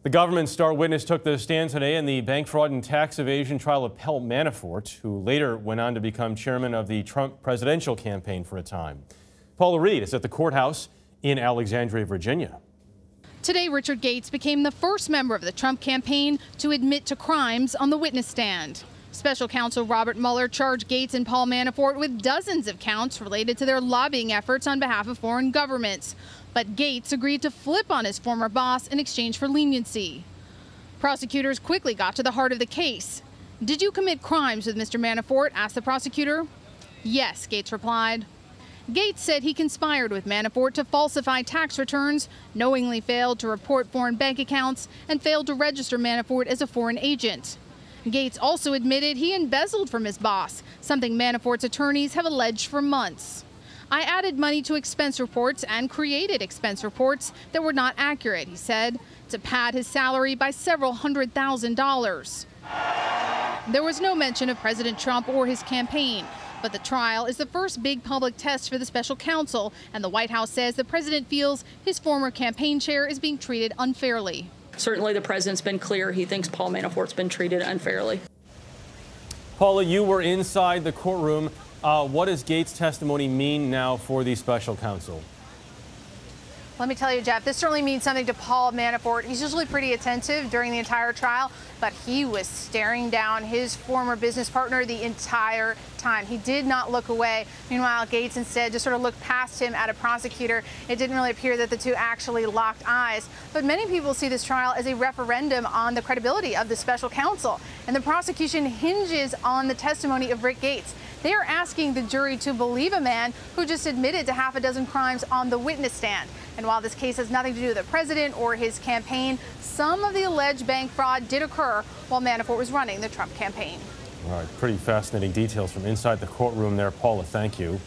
The government's star witness took the stand today in the bank fraud and tax evasion trial of Paul Manafort, who later went on to become chairman of the Trump presidential campaign for a time. Paula Reid is at the courthouse in Alexandria, Virginia. Today, Richard Gates became the first member of the Trump campaign to admit to crimes on the witness stand. Special counsel Robert Mueller charged Gates and Paul Manafort with dozens of counts related to their lobbying efforts on behalf of foreign governments. But Gates agreed to flip on his former boss in exchange for leniency. Prosecutors quickly got to the heart of the case. "Did you commit crimes with Mr. Manafort?" asked the prosecutor. "Yes," Gates replied. Gates said he conspired with Manafort to falsify tax returns, knowingly failed to report foreign bank accounts, and failed to register Manafort as a foreign agent. Gates also admitted he embezzled from his boss, something Manafort's attorneys have alleged for months. "I added money to expense reports and created expense reports that were not accurate," he said, to pad his salary by several $100,000. There was no mention of President Trump or his campaign, but the trial is the first big public test for the special counsel, and the White House says the president feels his former campaign chair is being treated unfairly. Certainly the president's been clear he thinks Paul Manafort's been treated unfairly. Paula, you were inside the courtroom. What does Gates' testimony mean now for the special counsel? Let me tell you, Jeff, this certainly means something to Paul Manafort. He's usually pretty attentive during the entire trial, but he was staring down his former business partner the entire time. He did not look away. Meanwhile, Gates instead just sort of looked past him at a prosecutor. It didn't really appear that the two actually locked eyes. But many people see this trial as a referendum on the credibility of the special counsel. And the prosecution hinges on the testimony of Rick Gates. They are asking the jury to believe a man who just admitted to half a dozen crimes on the witness stand. And while this case has nothing to do with the president or his campaign, some of the alleged bank fraud did occur while Manafort was running the Trump campaign. All right, pretty fascinating details from inside the courtroom there. Paula, thank you.